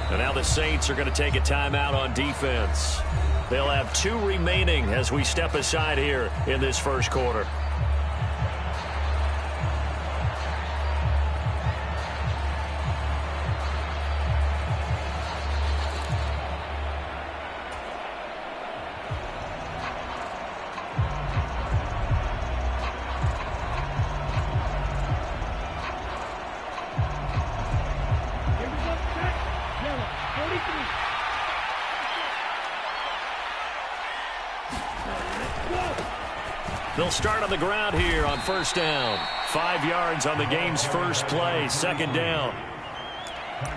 And now the Saints are going to take a timeout on defense. They'll have 2 remaining as we step aside here in this first quarter. They'll start on the ground here on first down. 5 yards on the game's first play, second down.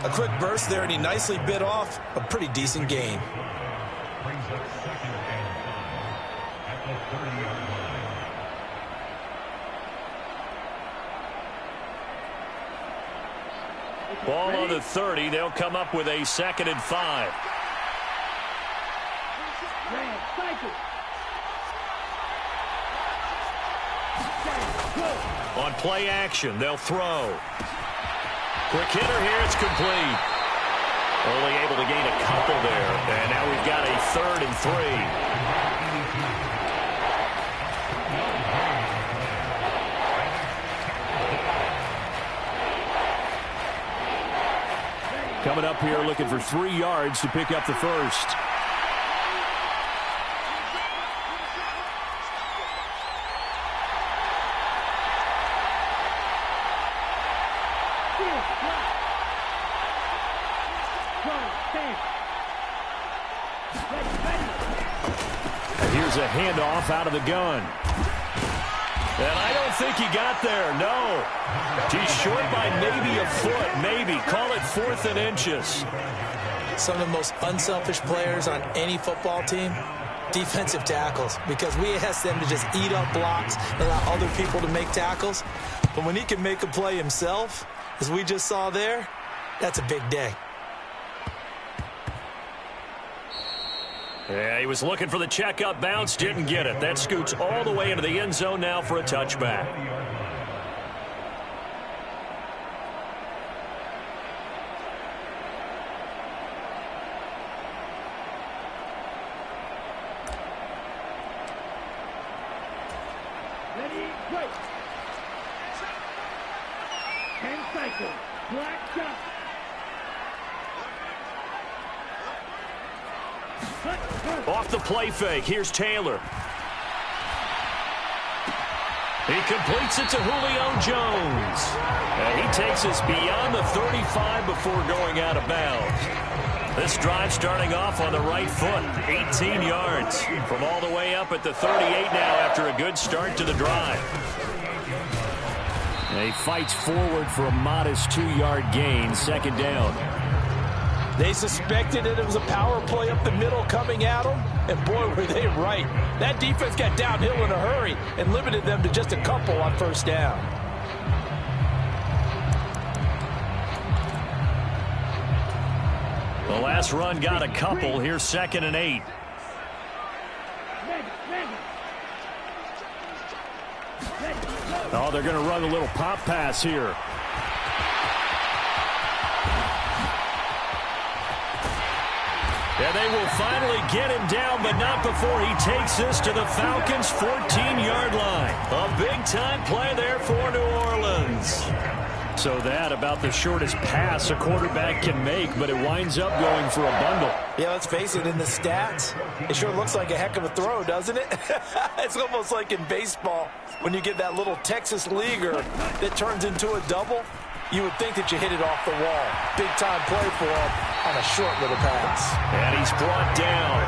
A quick burst there, and he nicely bit off a pretty decent gain. Ball on the 30. They'll come up with a 2nd and 5. On play action, they'll throw. Quick hitter here, it's complete. Only able to gain a couple there, and now we've got a 3rd and 3. Coming up here looking for 3 yards to pick up the first. Here's a handoff out of the gun. And I don't think he got there, no. He's short by maybe a foot, maybe. Call it 4th and inches. Some of the most unselfish players on any football team, defensive tackles, because we ask them to just eat up blocks and allow other people to make tackles. But when he can make a play himself, as we just saw there, that's a big day. Yeah, he was looking for the checkup bounce, didn't get it. That scoots all the way into the end zone now for a touchback. Ready, go. 10 cycles, black jump. Off the play fake, here's Taylor. He completes it to Julio Jones. And he takes us beyond the 35 before going out of bounds. This drive starting off on the right foot, 18 yards from all the way up at the 38 now after a good start to the drive. And he fights forward for a modest 2-yard gain, second down. They suspected that it was a power play up the middle coming at them, and boy, were they right. That defense got downhill in a hurry and limited them to just a couple on first down. The last run got a couple. Here's 2nd and 8. Oh, they're going to run a little pop pass here. And they will finally get him down, but not before he takes this to the Falcons' 14-yard line. A big-time play there for New Orleans. So that about the shortest pass a quarterback can make, but it winds up going for a bundle. Yeah, let's face it, in the stats, it sure looks like a heck of a throw, doesn't it? It's almost like in baseball when you get that little Texas leaguer that turns into a double. You would think that you hit it off the wall. Big-time play for him on a short little pass. And he's brought down.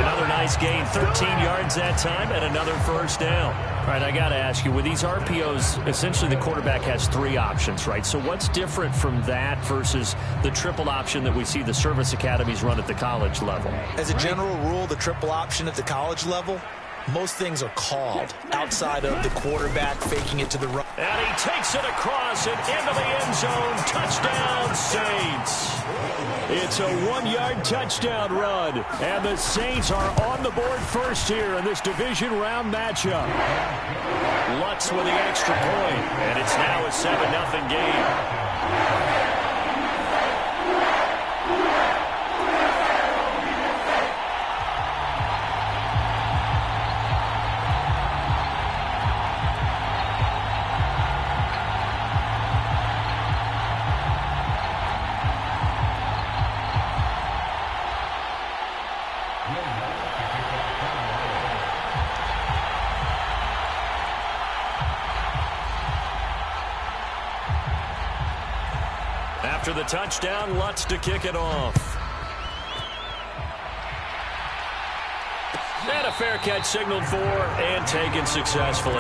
Another nice gain, 13 yards that time, and another first down. All right, I got to ask you, with these RPOs, essentially the quarterback has 3 options, right? So what's different from that versus the triple option that we see the service academies run at the college level? As a general rule, the triple option at the college level, most things are called outside of the quarterback faking it to the right. And he takes it across and into the end zone. Touchdown, Saints. It's a 1-yard touchdown run. And the Saints are on the board first here in this division round matchup. Lutz with the extra point. And it's now a 7-0 game. After the touchdown, Lutz to kick it off. And a fair catch signaled for and taken successfully.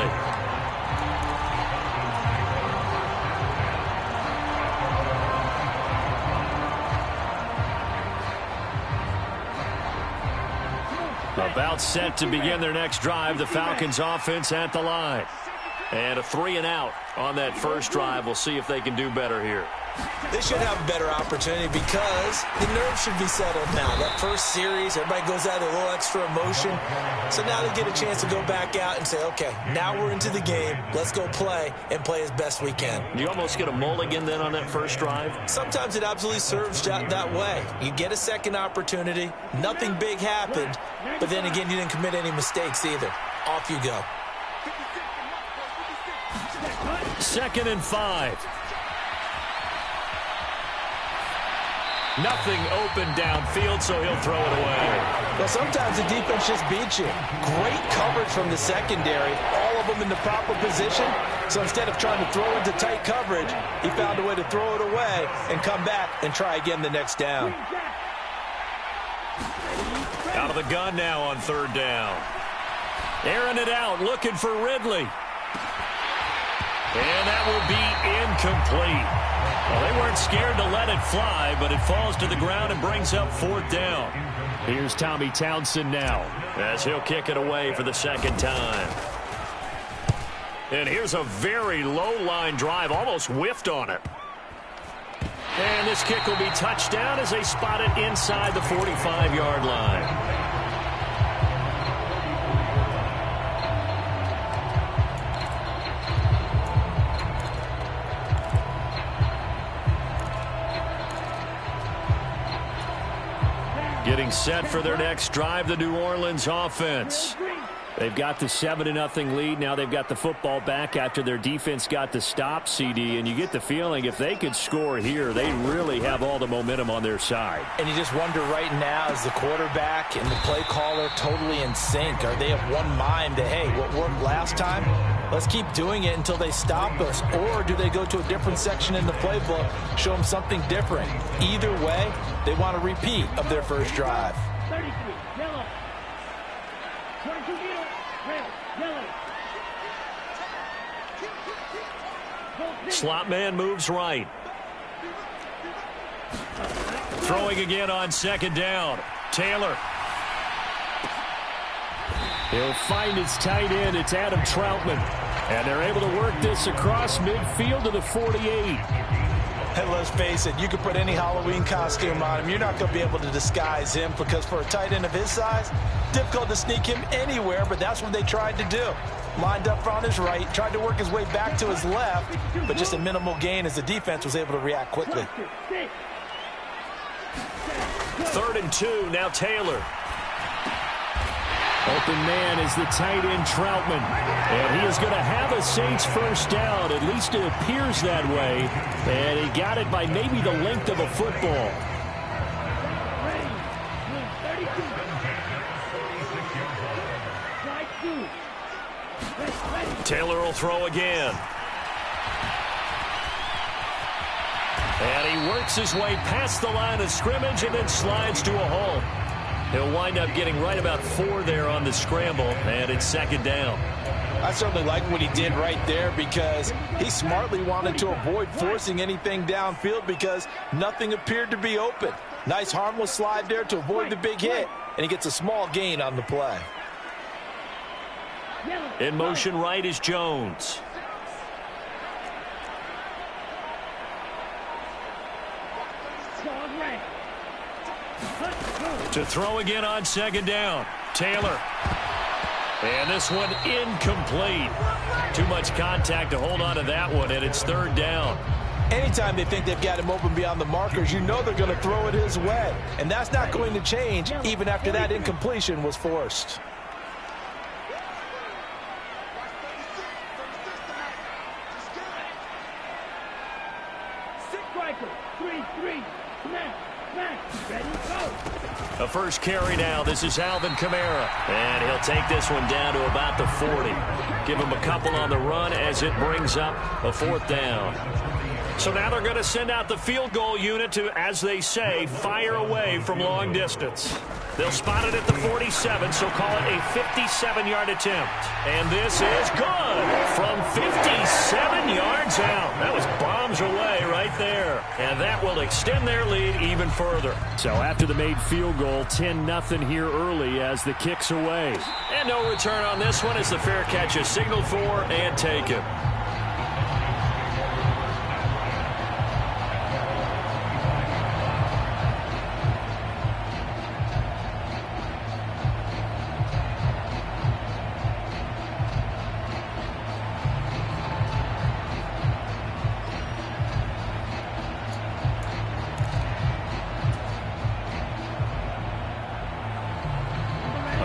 About set to begin their next drive, the Falcons offense at the line. And a 3-and-out on that first drive. We'll see if they can do better here. They should have a better opportunity because the nerves should be settled now. That first series, everybody goes out with a little extra emotion. So now they get a chance to go back out and say, okay, now we're into the game. Let's go play and play as best we can. You almost get a mulligan then on that first drive? Sometimes it absolutely serves that way. You get a second opportunity. Nothing big happened. But then again, you didn't commit any mistakes either. Off you go. 2nd and 5. Nothing open downfield, so he'll throw it away. Well, sometimes the defense just beats you. Great coverage from the secondary, all of them in the proper position. So instead of trying to throw into tight coverage, he found a way to throw it away and come back and try again the next down. Out of the gun now on 3rd down. Airing it out, looking for Ridley. And that will be incomplete. Well, they weren't scared to let it fly, but it falls to the ground and brings up 4th down. Here's Tommy Townsend now as he'll kick it away for the 2nd time. And here's a very low-line drive, almost whiffed on it. And this kick will be touchdown as they spot it inside the 45-yard line. Getting set for their next drive, the New Orleans offense. They've got the 7-0 lead. Now they've got the football back after their defense got the stop, CD. And you get the feeling if they could score here, they really have all the momentum on their side. And you just wonder right now, is the quarterback and the play caller totally in sync? Are they of one mind that, hey, what worked last time, let's keep doing it until they stop us? Or do they go to a different section in the playbook, show them something different? Either way, they want a repeat of their first drive. 33, yellow. 22, red, yellow. Slot man moves right. Throwing again on 2nd down. Taylor. He'll find his tight end. It's Adam Troutman. And they're able to work this across midfield to the 48. And let's face it, you can put any Halloween costume on him. You're not going to be able to disguise him because for a tight end of his size, difficult to sneak him anywhere, but that's what they tried to do. Lined up on his right, tried to work his way back to his left, but just a minimal gain as the defense was able to react quickly. 3rd and 2, now Taylor. Open man is the tight end Troutman. And he is going to have a Saints first down. At least it appears that way. And he got it by maybe the length of a football. Taylor will throw again. And he works his way past the line of scrimmage and then slides to a halt. He'll wind up getting right about 4 there on the scramble, and it's 2nd down. I certainly like what he did right there because he smartly wanted to avoid forcing anything downfield because nothing appeared to be open. Nice harmless slide there to avoid the big hit, and he gets a small gain on the play. In motion right is Jones. To throw again on 2nd down. Taylor. And this one incomplete. Too much contact to hold on to that one, and it's 3rd down. Anytime they think they've got him open beyond the markers, you know they're going to throw it his way. And that's not going to change even after that incompletion was forced. A first carry now. This is Alvin Kamara. And he'll take this one down to about the 40. Give him a couple on the run as it brings up a 4th down. So now they're going to send out the field goal unit to, as they say, fire away from long distance. They'll spot it at the 47, so call it a 57-yard attempt. And this is good from 57 yards out. That was bombs away right there. And that will extend their lead even further. So after the made field goal, 10-0 here early as the kick's away. And no return on this one as the fair catch is signaled for and taken.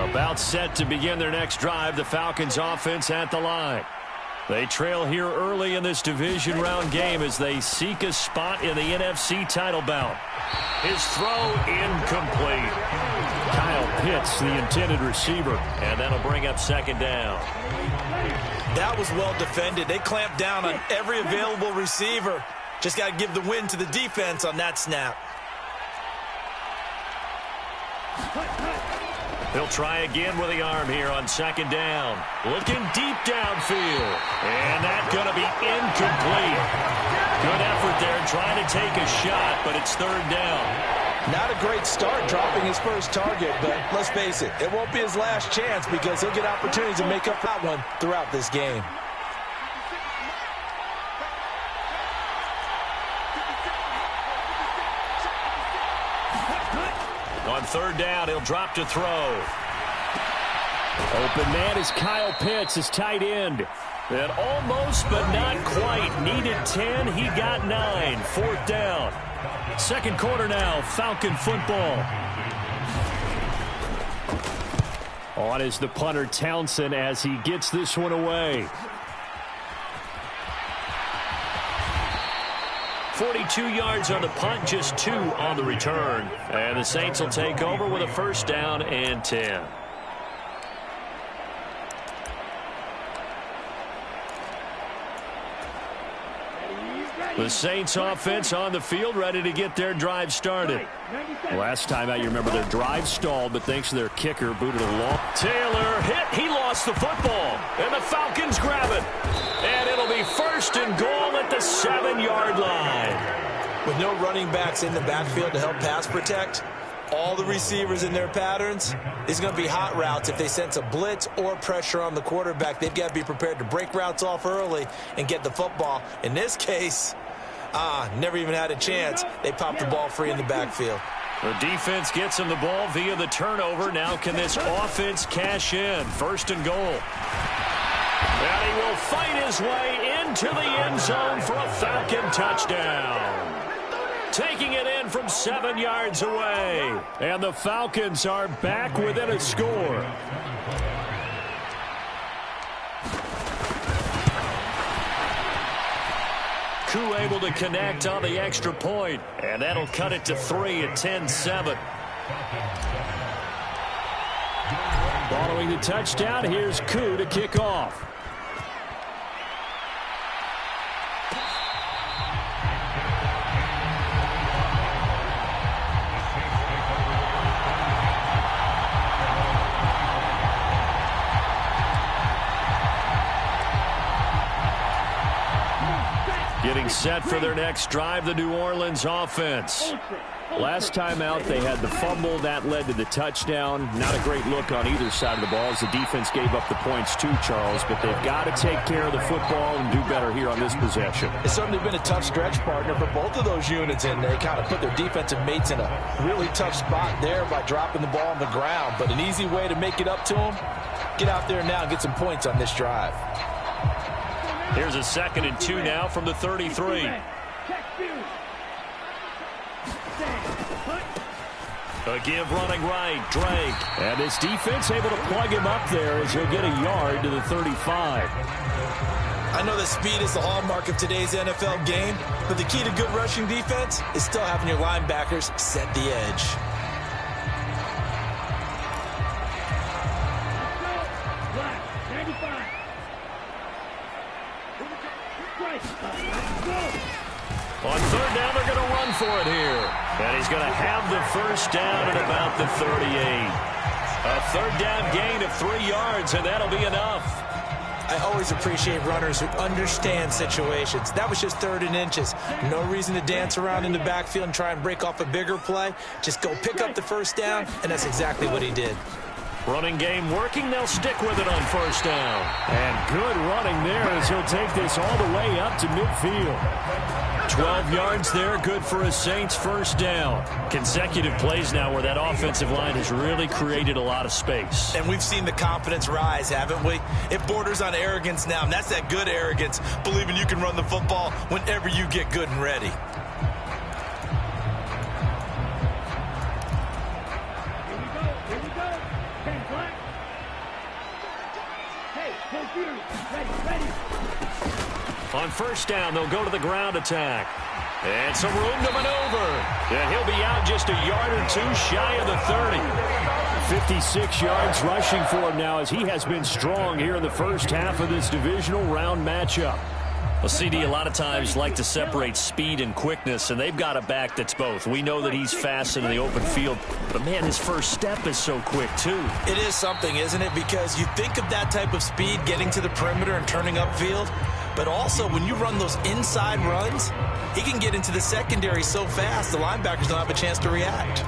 About set to begin their next drive, the Falcons offense at the line. They trail here early in this division round game as they seek a spot in the NFC title bout. His throw incomplete. Kyle Pitts, the intended receiver. And that'll bring up second down. That was well defended. They clamped down on every available receiver. Just got to give the win to the defense on that snap. He'll try again with the arm here on second down. Looking deep downfield. And that's going to be incomplete. Good effort there trying to take a shot, but it's third down. Not a great start dropping his first target, but let's face it, it won't be his last chance because he'll get opportunities to make up that one throughout this game. On third down, he'll drop to throw. Open man is Kyle Pitts, his tight end. And almost, but not quite. Needed 10, he got 9. Fourth down. Second quarter now, Falcon football. On is the punter Townsend as he gets this one away. 42 yards on the punt, just 2 on the return. And the Saints will take over with a first down and 10. The Saints offense on the field, ready to get their drive started. Last time out, you remember their drive stalled, but thanks to their kicker, booted a long. Taylor hit. He lost the football. And the Falcons grab it. And it'll be first and goal at the 7-yard line. With no running backs in the backfield to help pass protect, all the receivers in their patterns, it's going to be hot routes. If they sense a blitz or pressure on the quarterback, they've got to be prepared to break routes off early and get the football. In this case, never even had a chance. They popped the ball free in the backfield. The defense gets him the ball via the turnover. Now can this offense cash in? First and goal. And he will fight his way into the end zone for a Falcon touchdown. Taking it in from 7 yards away. And the Falcons are back within a score. Koo able to connect on the extra point. And that'll cut it to 3 at 10-7. Following the touchdown, here's Koo to kick off. Getting set for their next drive, the New Orleans offense. Last time out, they had the fumble. That led to the touchdown. Not a great look on either side of the ball as the defense gave up the points too, Charles. But they've got to take care of the football and do better here on this possession. It's certainly been a tough stretch, partner, for both of those units, and they kind of put their defensive mates in a really tough spot there by dropping the ball on the ground. But an easy way to make it up to them, get out there now and get some points on this drive. Here's a 2nd and 2 now from the 33. A give running right, Drake. And this defense able to plug him up there as he'll get a yard to the 35. I know that speed is the hallmark of today's NFL game, but the key to good rushing defense is still having your linebackers set the edge. On third down, they're going to run for it here. And he's going to have the first down at about the 38. A third down gain of 3 yards, and that'll be enough. I always appreciate runners who understand situations. That was just 3rd and inches. No reason to dance around in the backfield and try and break off a bigger play. Just go pick up the first down, and that's exactly what he did. Running game working. They'll stick with it on first down. And good running there as he'll take this all the way up to midfield. 12 yards there, good for a Saints first down. Consecutive plays now where that offensive line has really created a lot of space. And we've seen the confidence rise, haven't we? It borders on arrogance now, and that's that good arrogance, believing you can run the football whenever you get good and ready. Here we go. 10 black. Hey, go Fury. Ready. On first down, they'll go to the ground attack. And some room to maneuver. And he'll be out just a yard or two shy of the 30. 56 yards rushing for him now as he has been strong here in the first half of this divisional round matchup. Well, CD, a lot of times like to separate speed and quickness, and they've got a back that's both. We know that he's fast in the open field, but, man, his first step is so quick, too. It is something, isn't it? Because you think of that type of speed getting to the perimeter and turning upfield, but also when you run those inside runs, he can get into the secondary so fast the linebackers don't have a chance to react.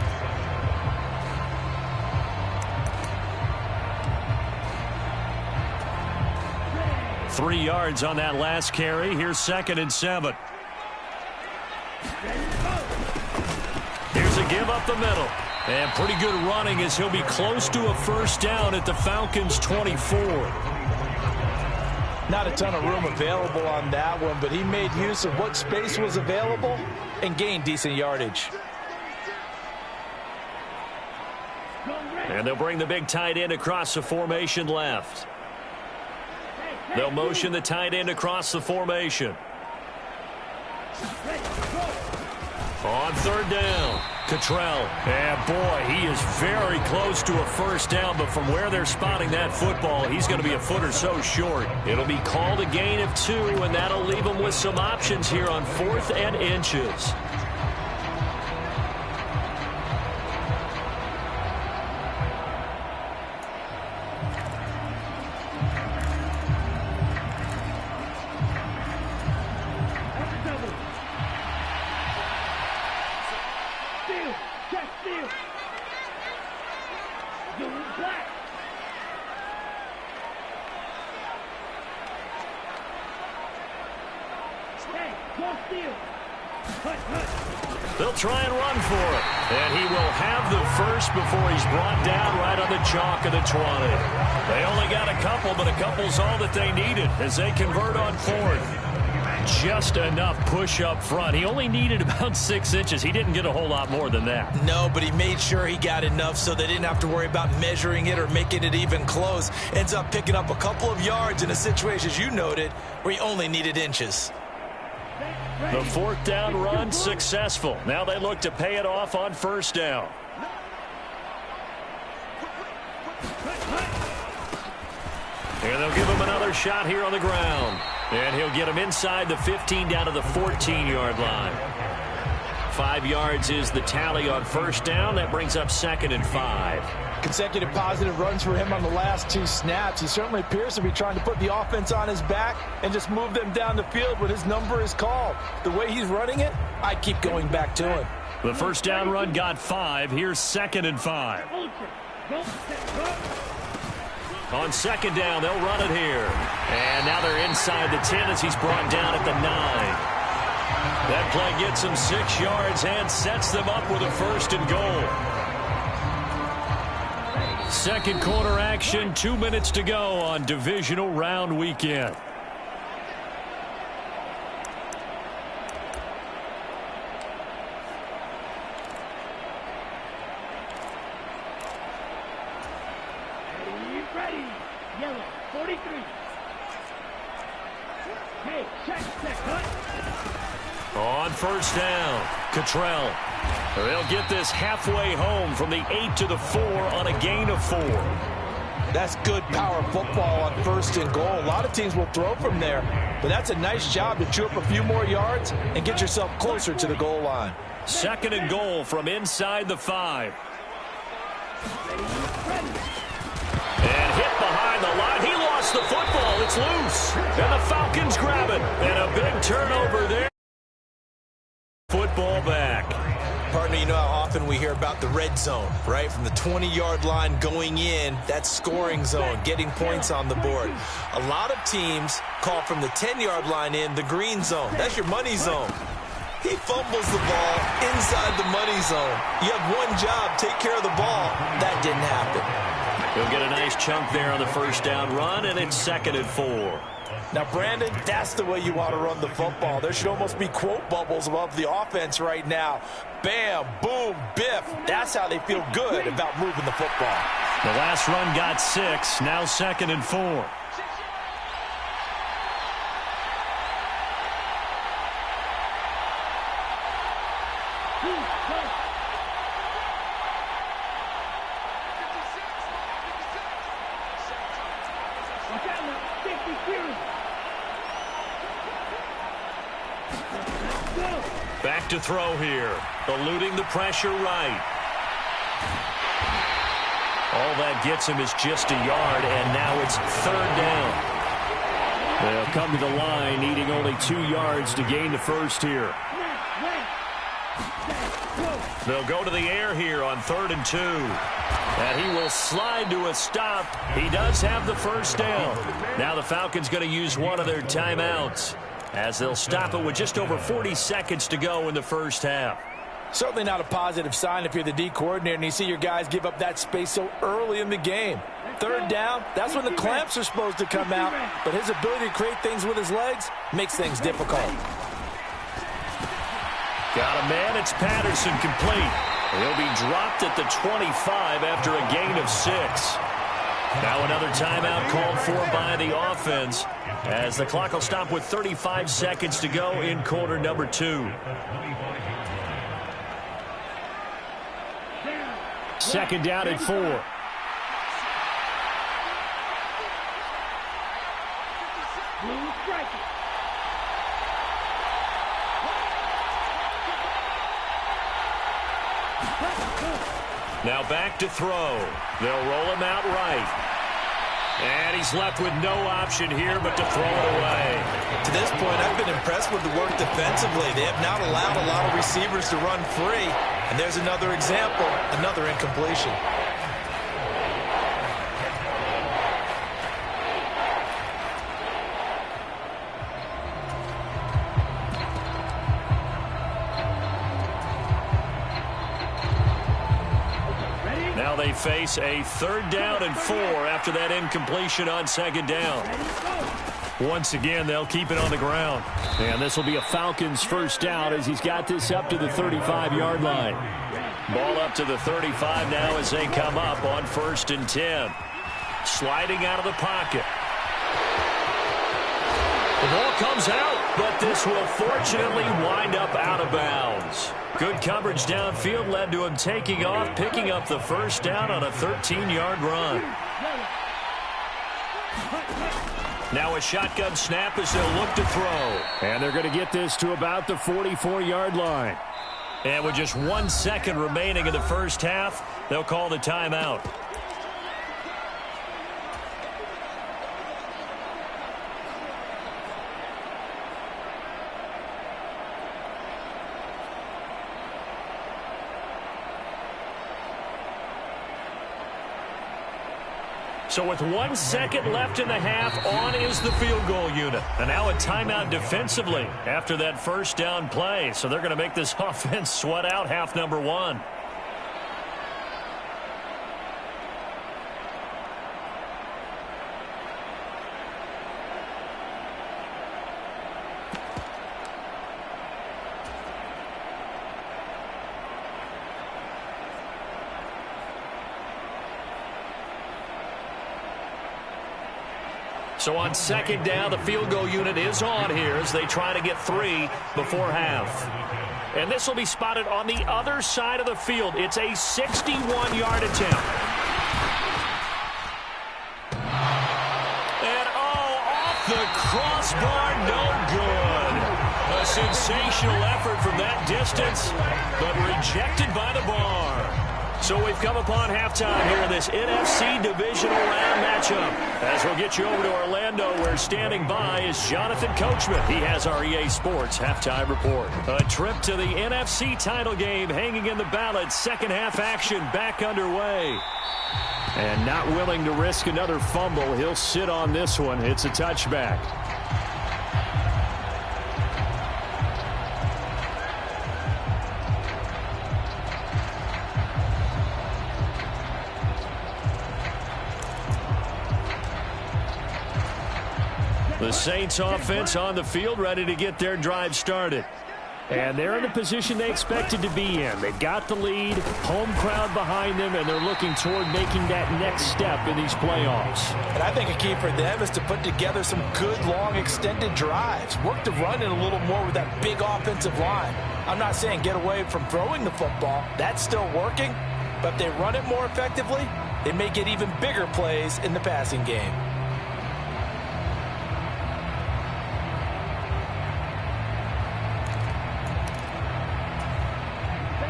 Three yards on that last carry. Here's 2nd and 7. Here's a give up the middle. And pretty good running as he'll be close to a first down at the Falcons' 24. Not a ton of room available on that one, but he made use of what space was available and gained decent yardage. And they'll bring the big tight end across the formation left. They'll motion the tight end across the formation. On third down, Cottrell. And, boy, he is very close to a first down, but from where they're spotting that football, he's going to be a foot or so short. It'll be called a gain of 2, and that'll leave him with some options here on 4th and inches. They'll try and run for it. And he will have the first before he's brought down right on the chalk of the 20. They only got a couple, but a couple's all that they needed as they convert on 4th. Just enough push up front. He only needed about 6 inches. He didn't get a whole lot more than that. No, but he made sure he got enough so they didn't have to worry about measuring it or making it even close. Ends up picking up a couple of yards in a situation, as you noted, where he only needed inches. The 4th down run successful. Now they look to pay it off on first down. And they'll give him another shot here on the ground. And he'll get him inside the 15 down to the 14-yard line. 5 yards is the tally on first down. That brings up 2nd and 5. Consecutive positive runs for him on the last 2 snaps. He certainly appears to be trying to put the offense on his back and just move them down the field when his number is called. The way he's running it, I keep going back to him. The first down run got 5. Here's 2nd and 5. On 2nd down, they'll run it here. And now they're inside the 10 as he's brought down at the 9. That play gets him 6 yards and sets them up with a 1st and goal. Second quarter action, 2 minutes to go on divisional round weekend. Ready. Yellow, 43. Hey, check, cut. On first down, Cottrell. They'll get this halfway home from the 8 to the 4 on a gain of 4. That's good power football on 1st and goal. A lot of teams will throw from there, but that's a nice job to chew up a few more yards and get yourself closer to the goal line. 2nd and goal from inside the 5. And hit behind the line. He lost the football. It's loose. And the Falcons grab it. And a big turnover there. Football back. Partner, you know how often we hear about the red zone, right? From the 20-yard line going in, that scoring zone, getting points on the board. A lot of teams call from the 10-yard line in the green zone. That's your money zone. He fumbles the ball inside the money zone. You have one job, take care of the ball. That didn't happen. He'll get a nice chunk there on the 1st down run, and it's 2nd and 4. Now, Brandon, that's the way you want to run the football. There should almost be quote bubbles above the offense right now. Bam, boom, biff. That's how they feel good about moving the football. The last run got 6. Now 2nd and 4. Back to throw here. Eluding the pressure right. All that gets him is just a yard, and now it's 3rd down. They'll come to the line, needing only 2 yards to gain the 1st here. They'll go to the air here on 3rd and 2. And he will slide to a stop. He does have the 1st down. Now the Falcons going to use one of their timeouts, as they'll stop it with just over 40 seconds to go in the 1st half. Certainly not a positive sign if you're the D coordinator and you see your guys give up that space so early in the game. 3rd down, that's when the clamps are supposed to come out, but his ability to create things with his legs makes things difficult. Got a man, it's Patterson, complete. He'll be dropped at the 25 after a gain of 6. Now another timeout called for by the offense, as the clock will stop with 35 seconds to go in quarter number 2. 2nd down and 4. Now back to throw. They'll roll him out right. And he's left with no option here but to throw it away. To this point, I've been impressed with the work defensively. They have not allowed a lot of receivers to run free. And there's another example, another incompletion. Now they face a 3rd down and 4 after that incompletion on 2nd down. Once again, they'll keep it on the ground. And this will be a Falcons 1st down as he's got this up to the 35-yard line. Ball up to the 35 now as they come up on 1st and 10. Sliding out of the pocket. The ball comes out, but this will fortunately wind up out of bounds. Good coverage downfield led to him taking off, picking up the 1st down on a 13-yard run. Now a shotgun snap as they'll look to throw. And they're going to get this to about the 44-yard line. And with just 1 second remaining in the 1st half, they'll call the timeout. So with 1 second left in the half, on is the field goal unit. And now a timeout defensively after that 1st down play. So they're going to make this offense sweat out half number 1. So on 2nd down, the field goal unit is on here as they try to get 3 before half. And this will be spotted on the other side of the field. It's a 61-yard attempt. crossbar, no good. A sensational effort from that distance, but rejected by the bar. So we've come upon halftime here in this NFC Divisional Round matchup. As we'll get you over to Orlando, where standing by is Jonathan Coachman. He has our EA Sports halftime report. A trip to the NFC title game hanging in the balance. Second half action back underway. And not willing to risk another fumble, he'll sit on this one. It's a touchback. The Saints offense on the field, ready to get their drive started. And they're in the position they expected to be in. They've got the lead, home crowd behind them, and they're looking toward making that next step in these playoffs. And I think a key for them is to put together some good, long, extended drives. Work the run in a little more with that big offensive line. I'm not saying get away from throwing the football. That's still working. But if they run it more effectively, they may get even bigger plays in the passing game.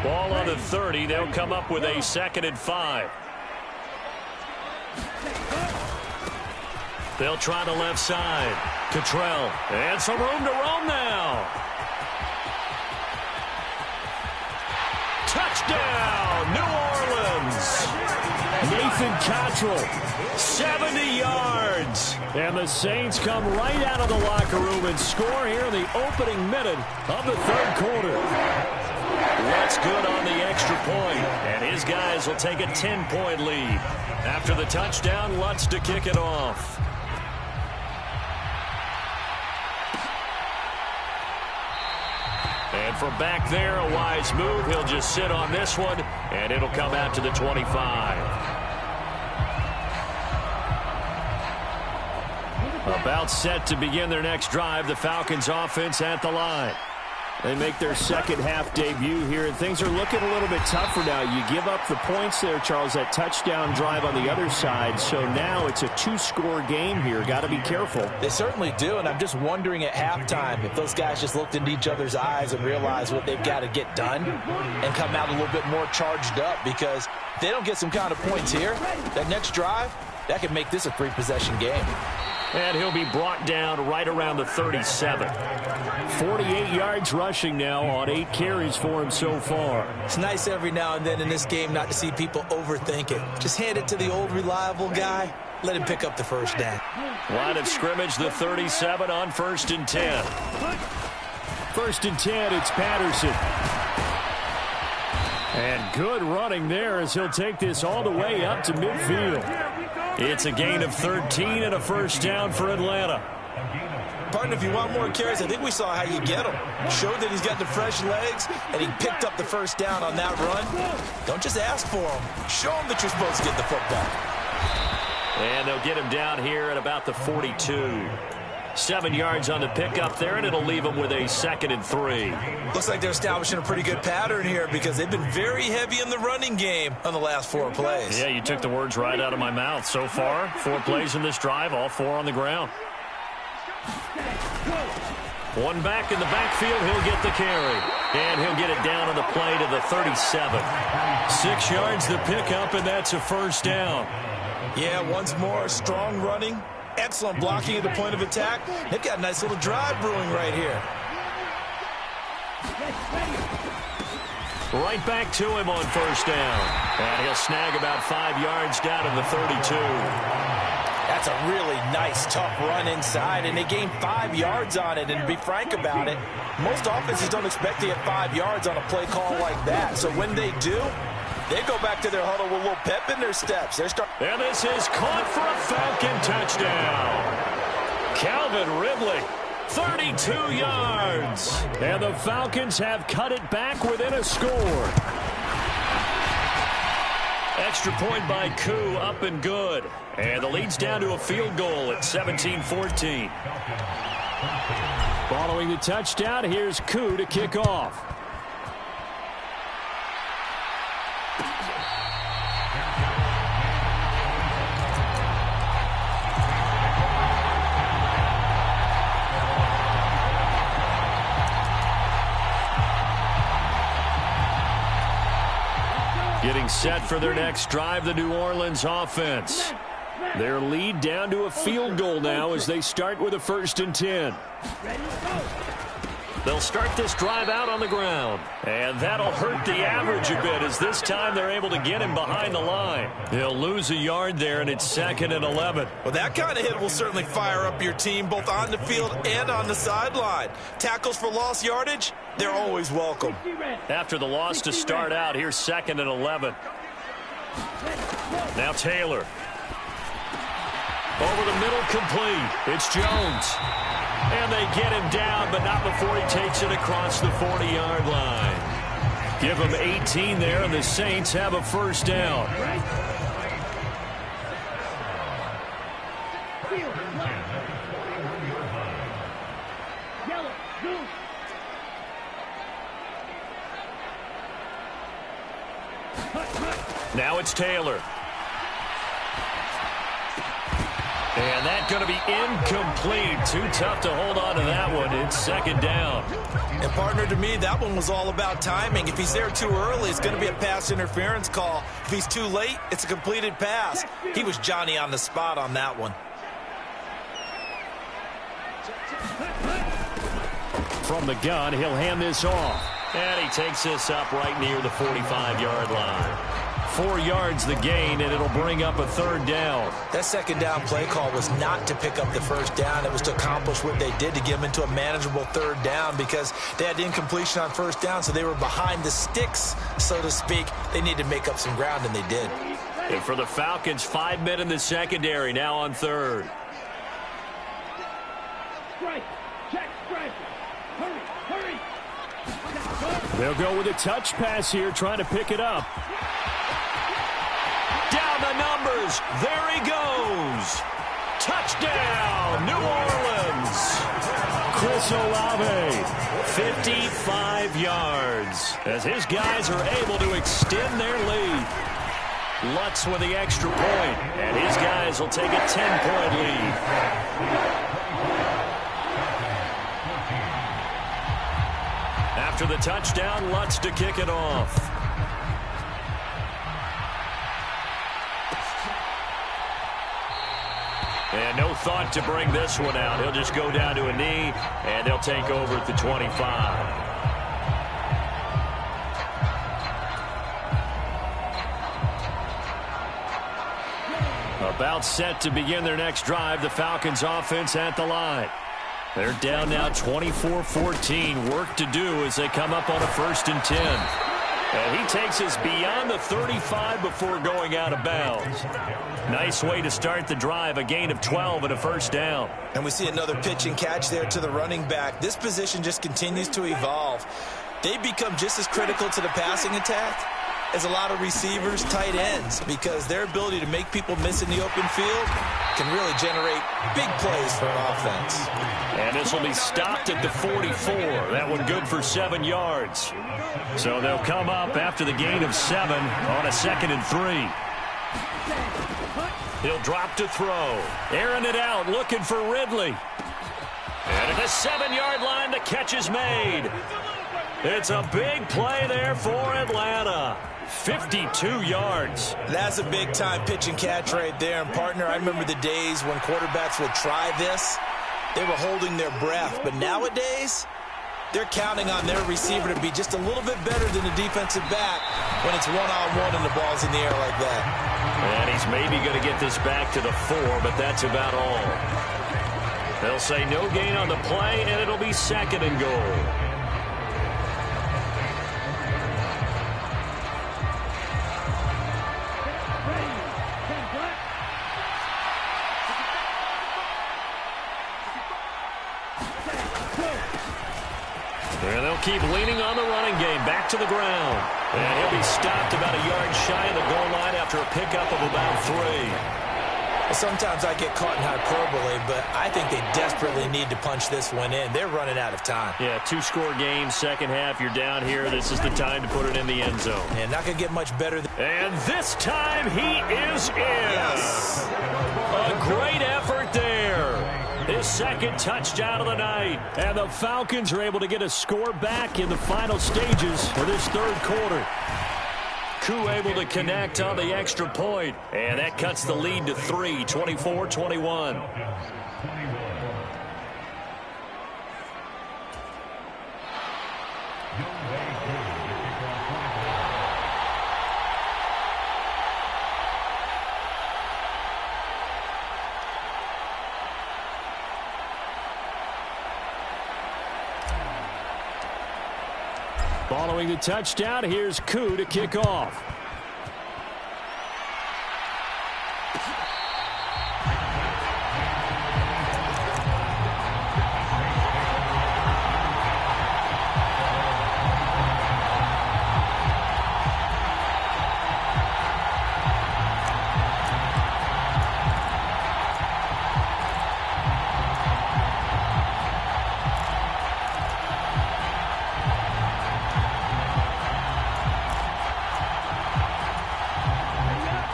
Ball on the 30. They'll come up with a 2nd and 5. They'll try the left side. Cottrell. And some room to roam now. Touchdown, New Orleans. Nathan Cottrell, 70 yards. And the Saints come right out of the locker room and score here in the opening minute of the third quarter. That's good on the extra point, and his guys will take a 10-point lead. After the touchdown, Lutz to kick it off. And from back there, a wise move. He'll just sit on this one, and it'll come out to the 25. About set to begin their next drive, the Falcons offense at the line. They make their second half debut here, and things are looking a little bit tougher now. You give up the points there, Charles, that touchdown drive on the other side. So now it's a 2-score game here. Got to be careful. They certainly do, and I'm just wondering at halftime if those guys just looked into each other's eyes and realized what they've got to get done and come out a little bit more charged up, because if they don't get some kind of points here, that next drive, that could make this a 3-possession game. And he'll be brought down right around the 37. 48 yards rushing now on 8 carries for him so far. It's nice every now and then in this game not to see people overthink it. Just hand it to the old reliable guy. Let him pick up the first down. Line of scrimmage, the 37 on 1st and 10. 1st and 10, it's Patterson. And good running there as he'll take this all the way up to midfield. It's a gain of 13 and a first down for Atlanta. Partner, if you want more carries, I think we saw how you get them. Showed that he's got the fresh legs, and he picked up the first down on that run. Don't just ask for them. Show them that you're supposed to get the football. And they'll get him down here at about the 42. 7 yards on the pickup there, and it'll leave them with a 2nd and 3. Looks like they're establishing a pretty good pattern here, because they've been very heavy in the running game on the last 4 plays. Yeah, you took the words right out of my mouth. So far, 4 plays in this drive, all 4 on the ground. One back in the backfield, he'll get the carry. And he'll get it down on the play to the 37. 6 yards the pickup, and that's a first down. Yeah, once more, strong running. Excellent blocking at the point of attack. They've got a nice little drive brewing right here. Right back to him on first down. And he'll snag about 5 yards down to the 32. That's a really nice, tough run inside, and they gained 5 yards on it. And to be frank about it, most offenses don't expect to get 5 yards on a play call like that. So when they do, they go back to their huddle with a little pep in their steps. And this is caught for a Falcon touchdown. Calvin Ridley, 32 yards. And the Falcons have cut it back within a score. Extra point by Koo, up and good. And the lead's down to a field goal at 17-14. Following the touchdown, here's Koo to kick off. Getting set for their next drive, the New Orleans offense. Their lead down to a field goal now as they start with a 1st and 10. They'll start this drive out on the ground. And that'll hurt the average a bit as this time they're able to get him behind the line. He'll lose a yard there, and it's 2nd and 11. Well, that kind of hit will certainly fire up your team both on the field and on the sideline. Tackles for lost yardage, they're always welcome. After the loss to start out, here's 2nd and 11. Now Taylor. Over the middle, complete. It's Jones. And they get him down, but not before he takes it across the 40-yard line. Give him 18 there, and the Saints have a 1st down. Now it's Taylor. And that's going to be incomplete. Too tough to hold on to that one. It's 2nd down. And, partner, to me, that one was all about timing. If he's there too early, it's going to be a pass interference call. If he's too late, it's a completed pass. He was Johnny on the spot on that one. From the gun, he'll hand this off. And he takes this up right near the 45-yard line. 4 yards the gain, and it'll bring up a 3rd down. That 2nd down play call was not to pick up the 1st down. It was to accomplish what they did to get them into a manageable 3rd down because they had incompletion on 1st down, so they were behind the sticks, so to speak. They needed to make up some ground, and they did. And for the Falcons, 5 men in the secondary, now on 3rd. Strike. Check. Strike. Hurry. They'll go with a touch pass here, trying to pick it up. Down the numbers. There he goes. Touchdown, New Orleans. Chris Olave, 55 yards, as his guys are able to extend their lead. Lutz with the extra point, and his guys will take a 10-point lead. After the touchdown, Lutz to kick it off. And no thought to bring this one out. He'll just go down to a knee, and they'll take over at the 25. About set to begin their next drive, the Falcons offense at the line. They're down now 24-14. Work to do as they come up on a 1st and 10. And he takes us beyond the 35 before going out of bounds. Nice way to start the drive, a gain of 12 and a 1st down. And we see another pitch and catch there to the running back. This position just continues to evolve. They become just as critical to the passing attack as a lot of receivers, tight ends, because their ability to make people miss in the open field can really generate big plays for an offense. And this will be stopped at the 44. That one good for 7 yards. So they'll come up after the gain of 7 on a 2nd and 3. He'll drop to throw. Airing it out, looking for Ridley. And at the 7-yard line, the catch is made. It's a big play there for Atlanta. 52 yards. That's a big-time pitch and catch right there. And, partner, I remember the days when quarterbacks would try this. They were holding their breath. But nowadays, they're counting on their receiver to be just a little bit better than the defensive back when it's one-on-one and the ball's in the air like that. And he's maybe going to get this back to the 4, but that's about all. They'll say no gain on the play, and it'll be 2nd and goal. And they'll keep leaning on the running game. Back to the ground. And he'll be stopped about a yard shy of the goal line after a pickup of about 3. Well, sometimes I get caught in hyperbole, but I think they desperately need to punch this one in. They're running out of time. Yeah, 2-score game, second half. You're down here. This is the time to put it in the end zone. And not going to get much better. And this time he is in. Yes. A great effort there. His 2nd touchdown of the night. And the Falcons are able to get a score back in the final stages of this 3rd quarter. Koo able to connect on the extra point. And that cuts the lead to 3, 24-21. Following the touchdown, here's Koo to kick off.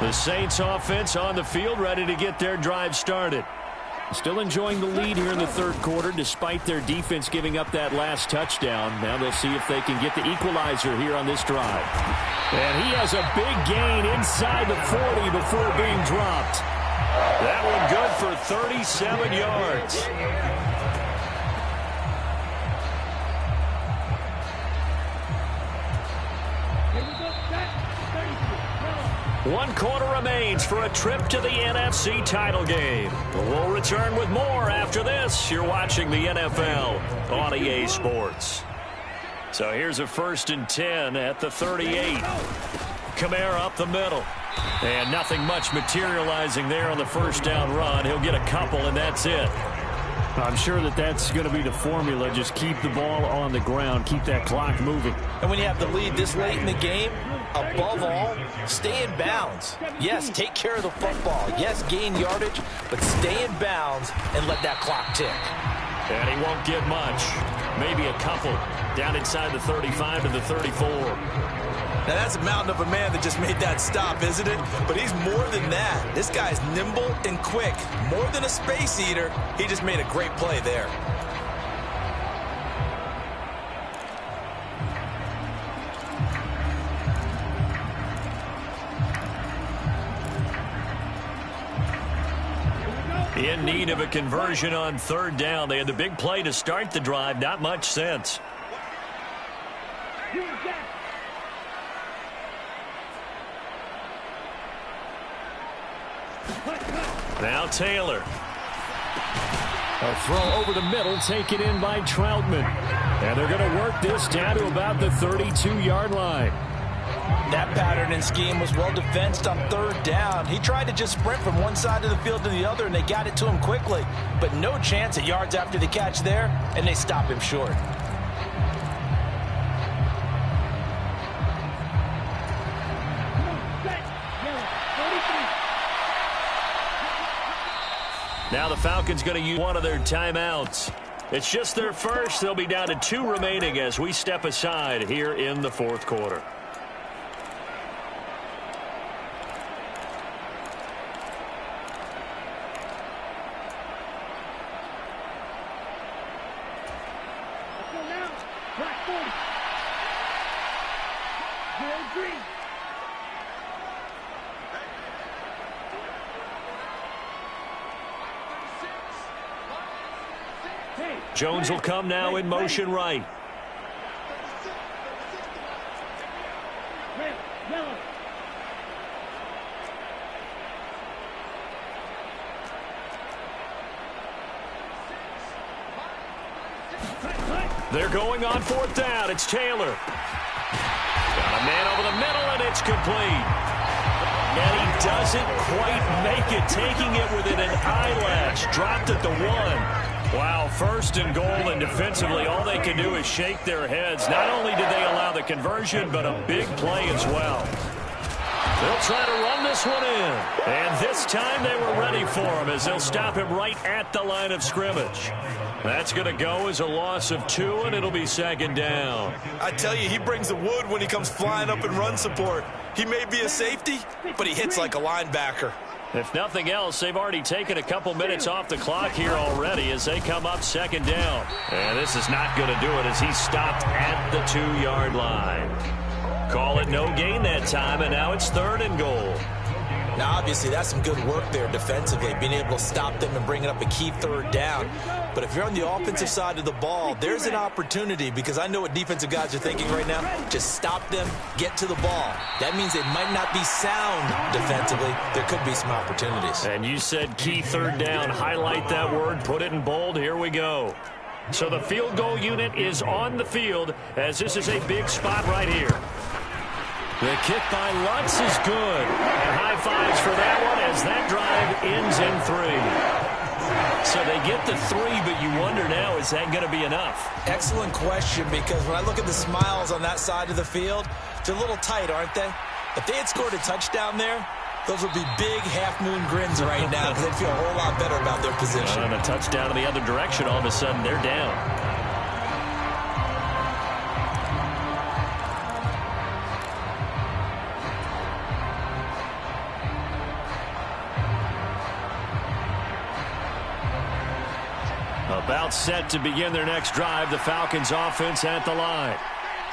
The Saints offense on the field, ready to get their drive started. Still enjoying the lead here in the third quarter, despite their defense giving up that last touchdown. Now they'll see if they can get the equalizer here on this drive. And he has a big gain inside the 40 before being dropped. That one good for 37 yards. One quarter remains for a trip to the NFC title game. We'll return with more after this. You're watching the NFL on EA Sports. So here's a 1st and 10 at the 38. Kamara up the middle. And nothing much materializing there on the first down run. He'll get a couple, and that's it. I'm sure that that's going to be the formula. Just keep the ball on the ground. Keep that clock moving. And when you have the lead this late in the game, above all, stay in bounds. Yes, take care of the football. Yes, gain yardage, but stay in bounds and let that clock tick. And he won't get much. Maybe a couple. Down inside the 35 to the 34. Now, that's a mountain of a man that just made that stop, isn't it? But he's more than that. This guy's nimble and quick. More than a space eater, he just made a great play there. In need of a conversion on 3rd down. They had the big play to start the drive. Not much sense. Now Taylor. A throw over the middle, taken in by Troutman. And they're going to work this down to about the 32-yard line. That pattern and scheme was well defensed on 3rd down. He tried to just sprint from one side of the field to the other, and they got it to him quickly. But no chance at yards after the catch there, and they stop him short. Now the Falcons going to use one of their timeouts. It's just their first. They'll be down to 2 remaining as we step aside here in the 4th quarter. Jones will come now in motion right. They're going on 4th down. It's Taylor. Got a man over the middle, and it's complete. And he doesn't quite make it, taking it within an eyelash. Dropped at the 1. Wow, 1st and goal, and defensively all they can do is shake their heads. Not only did they allow the conversion, but a big play as well. They'll try to run this one in. And this time they were ready for him as they'll stop him right at the line of scrimmage. That's going to go as a loss of 2, and it'll be 2nd down. I tell you, he brings the wood when he comes flying up in run support. He may be a safety, but he hits like a linebacker. If nothing else, they've already taken a couple minutes off the clock here already as they come up 2nd down. And this is not going to do it as he's stopped at the 2-yard line. Call it no gain that time, and now it's 3rd and goal. Now, obviously, that's some good work there defensively, being able to stop them and bring it up a key 3rd down. But if you're on the offensive side of the ball, there's an opportunity, because I know what defensive guys are thinking right now. Just stop them, get to the ball. That means they might not be sound defensively. There could be some opportunities. And you said key 3rd down. Highlight that word, put it in bold. Here we go. So the field goal unit is on the field, as this is a big spot right here. The kick by Lutz is good. And high fives for that one as that drive ends in 3. So they get the 3, but you wonder now, is that going to be enough? Excellent question, because when I look at the smiles on that side of the field, they're a little tight, aren't they? If they had scored a touchdown there, those would be big half-moon grins right now, because they'd feel a whole lot better about their position. And a touchdown in the other direction, all of a sudden they're down. About set to begin their next drive, the Falcons offense at the line.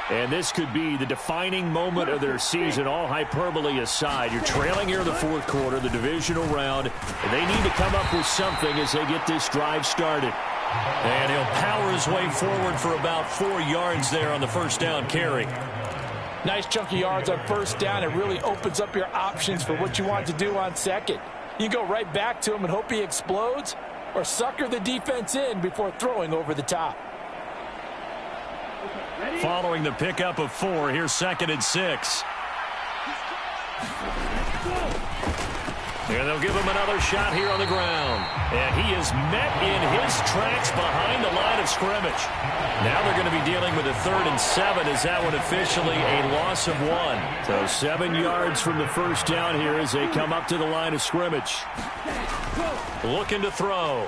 And this could be the defining moment of their season, all hyperbole aside. You're trailing here in the 4th quarter, the divisional round, and they need to come up with something as they get this drive started. And he'll power his way forward for about 4 yards there on the 1st down carry. Nice chunky yards on 1st down. It really opens up your options for what you want to do on 2nd. You go right back to him and hope he explodes, or sucker the defense in before throwing over the top. Following the pickup of 4, here's 2nd and 6. And they'll give him another shot here on the ground. And he is met in his tracks behind the line of scrimmage. Now they're going to be dealing with a 3rd and 7. Is that one officially a loss of 1? So 7 yards from the 1st down here as they come up to the line of scrimmage. Looking to throw.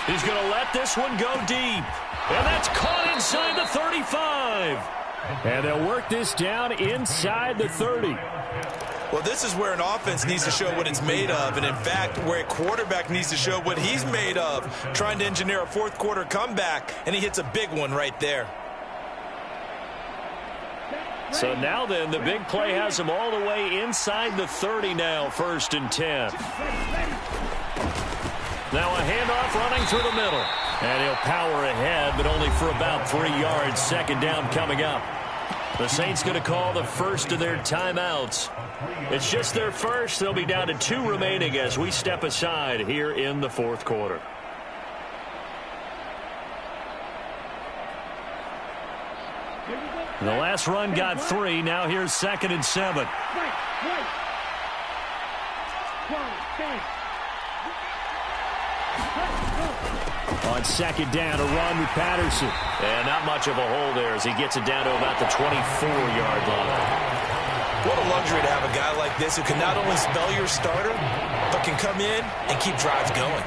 He's going to let this one go deep. And that's caught inside the 35. And they'll work this down inside the 30. Well, this is where an offense needs to show what it's made of, and in fact, where a quarterback needs to show what he's made of, trying to engineer a 4th quarter comeback, and he hits a big one right there. So now then, the big play has him all the way inside the 30 now, 1st and 10. Now a handoff running through the middle. And he'll power ahead, but only for about 3 yards. 2nd down coming up. The Saints going to call the first of their timeouts. It's just their first. They'll be down to 2 remaining as we step aside here in the 4th quarter. The last run got 3. Now here's 2nd and 7. On 2nd down, a run with Patterson. And not much of a hole there as he gets it down to about the 24-yard line. What a luxury to have a guy like this who can not only spell your starter, but can come in and keep drives going.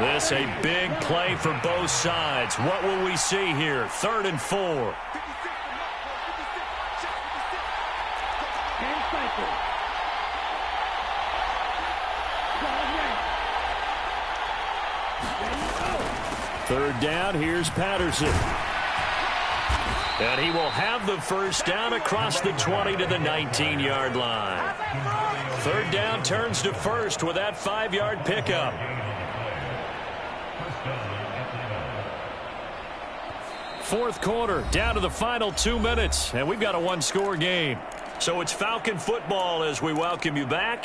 This a big play for both sides. What will we see here? 3rd and 4. Third down, here's Patterson. And he will have the 1st down across the 20 to the 19-yard line. 3rd down turns to 1st with that 5-yard pickup. Fourth quarter, down to the final 2 minutes, and we've got a 1-score game. So it's Falcon football as we welcome you back.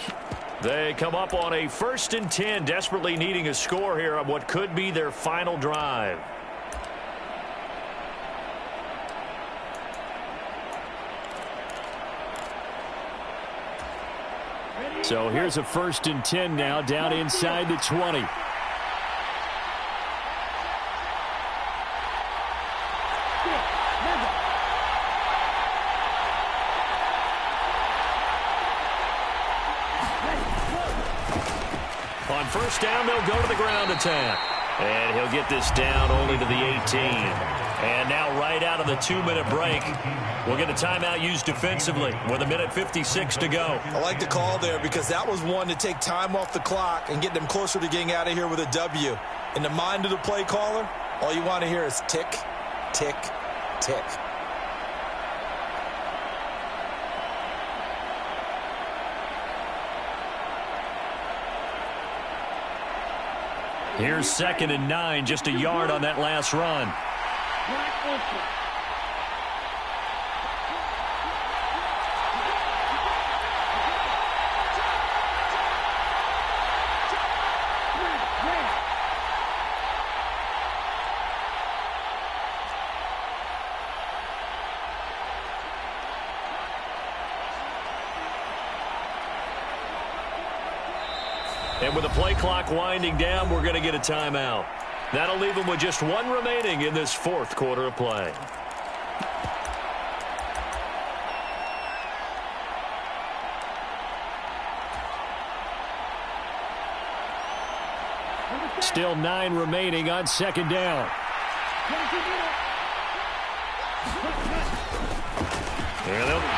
They come up on a 1st and 10, desperately needing a score here on what could be their final drive. So here's a 1st and 10 now, down inside the 20. On 1st down, they'll go to the ground attack. And he'll get this down only to the 18. And now right out of the 2-minute break, we'll get a timeout used defensively with 1:56 to go. I like the call there because that was one to take time off the clock and get them closer to getting out of here with a W. In the mind of the play caller, all you want to hear is tick, tick, tick. Here's 2nd and 9, just a yard on that last run. And with the play clock winding down, we're going to get a timeout. That'll leave them with just one remaining in this 4th quarter of play. Still 9 remaining on 2nd down.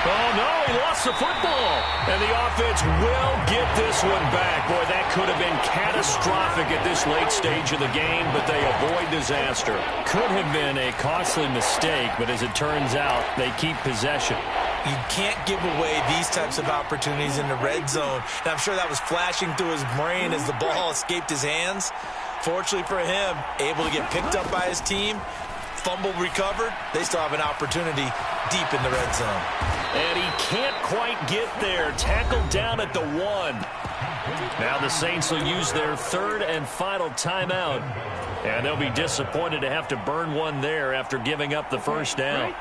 Oh, no, he lost the football. And the offense will get this one back. Boy, that could have been catastrophic at this late stage of the game, but they avoid disaster. Could have been a costly mistake, but as it turns out, they keep possession. You can't give away these types of opportunities in the red zone. And I'm sure that was flashing through his brain as the ball escaped his hands. Fortunately for him, able to get picked up by his team, fumble recovered. They still have an opportunity deep in the red zone. And he can't quite get there. Tackled down at the 1. Now the Saints will use their 3rd and final timeout. And they'll be disappointed to have to burn one there after giving up the first down.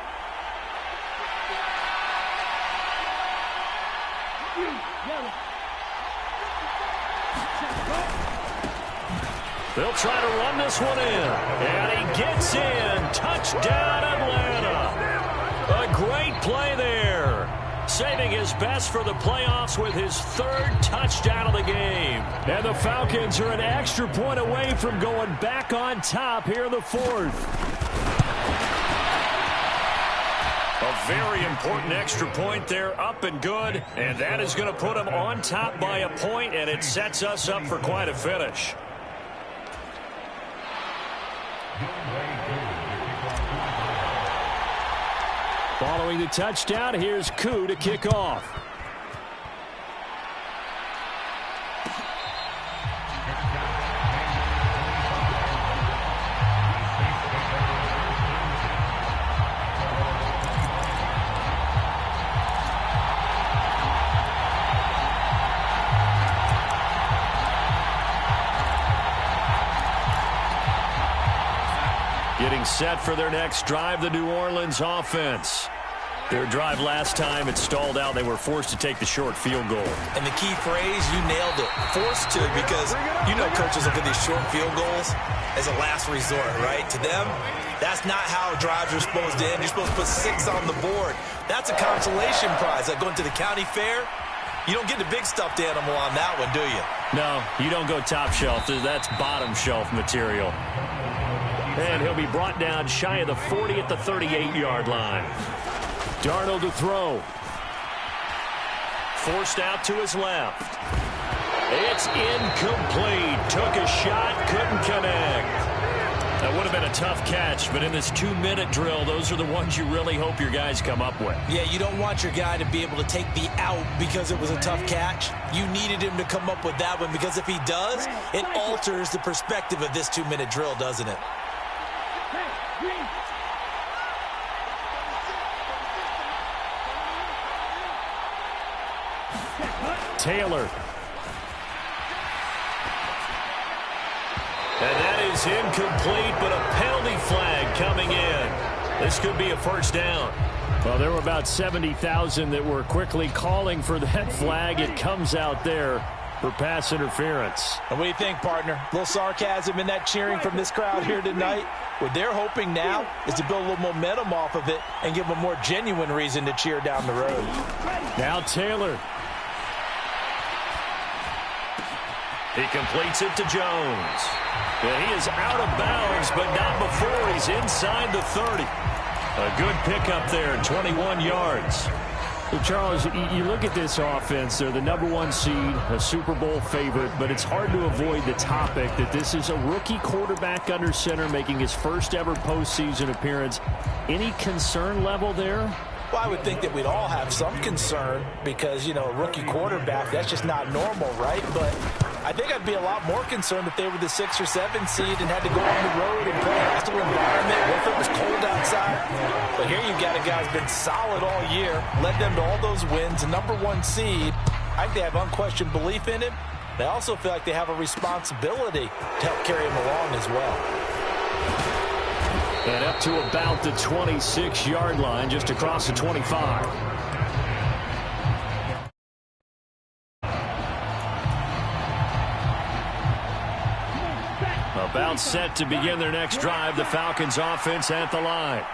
They'll try to run this one in. And he gets in. Touchdown, Atlanta. A great play there. Saving his best for the playoffs with his 3rd touchdown of the game. And the Falcons are an extra point away from going back on top here in the 4th. A very important extra point there, up and good. And that is going to put them on top by a point, and it sets us up for quite a finish. Following the touchdown, here's Koo to kick off. Getting set for their next drive, the New Orleans offense. Their drive last time, it stalled out. They were forced to take the short field goal. And the key phrase, you nailed it. Forced to, because you know coaches look at these short field goals as a last resort, right? To them, that's not how drives are supposed to end. You're supposed to put 6 on the board. That's a consolation prize. Like going to the county fair, you don't get the big stuffed animal on that one, do you? No, you don't go top shelf. That's bottom shelf material. And he'll be brought down shy of the 40 at the 38-yard line. Darnold to throw. Forced out to his left. It's incomplete. Took a shot, couldn't connect. That would have been a tough catch, but in this 2-minute drill, those are the ones you really hope your guys come up with. Yeah, you don't want your guy to be able to take the out because it was a tough catch. You needed him to come up with that one, because if he does, it alters the perspective of this 2-minute drill, doesn't it? Taylor. And that is incomplete, but a penalty flag coming in. This could be a first down. Well, there were about 70,000 that were quickly calling for that flag. It comes out there for pass interference. And what do you think, partner? A little sarcasm in that cheering from this crowd here tonight. What they're hoping now is to build a little momentum off of it and give them a more genuine reason to cheer down the road. Now Taylor. He completes it to Jones. And he is out of bounds, but not before he's inside the 30. A good pickup there, 21 yards. Well, Charles, you look at this offense. They're the #1 seed, a Super Bowl favorite, but it's hard to avoid the topic that this is a rookie quarterback under center making his first ever postseason appearance. Any concern level there? Well, I would think that we'd all have some concern because, you know, a rookie quarterback, that's just not normal, right? But I think I'd be a lot more concerned if they were the 6 or 7 seed and had to go on the road and play a hostile environment. What if it was cold outside? But here you've got a guy who's been solid all year, led them to all those wins, a #1 seed. I think they have unquestioned belief in him. They also feel like they have a responsibility to help carry him along as well. And up to about the 26-yard line, just across the 25. About set to begin their next drive, the Falcons offense at the line.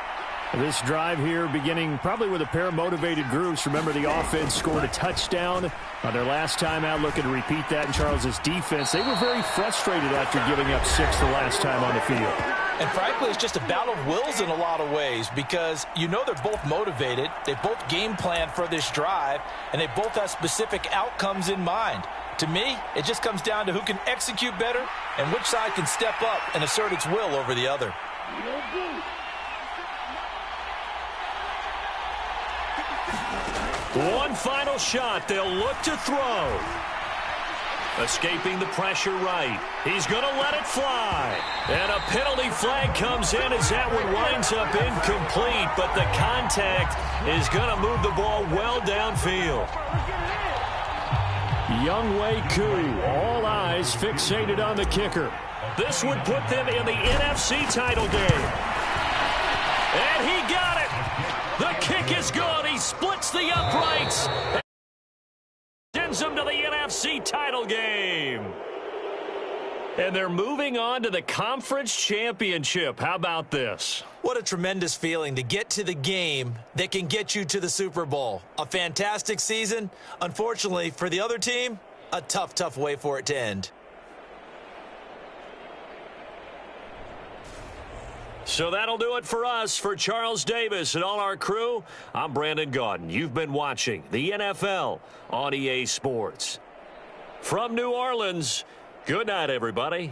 This drive here beginning probably with a pair of motivated groups. Remember, the offense scored a touchdown on their last time out, looking to repeat that in Charles's defense. They were very frustrated after giving up 6 the last time on the field. And frankly, it's just a battle of wills in a lot of ways because you know they're both motivated. They both game planned for this drive, and they both have specific outcomes in mind. To me, it just comes down to who can execute better and which side can step up and assert its will over the other. One final shot. They'll look to throw. Escaping the pressure right. He's going to let it fly. And a penalty flag comes in as that one winds up incomplete, but the contact is going to move the ball well downfield. Younghoe Koo, all eyes fixated on the kicker. This would put them in the NFC title game. And he got it. The kick is good. He splits the uprights. Sends them to the NFC title game. And they're moving on to the conference championship. How about this? What a tremendous feeling to get to the game that can get you to the Super Bowl. A fantastic season. Unfortunately, for the other team, a tough, tough way for it to end. So that'll do it for us. For Charles Davis and all our crew, I'm Brandon Gaudin. You've been watching the NFL on EA Sports. From New Orleans, good night, everybody.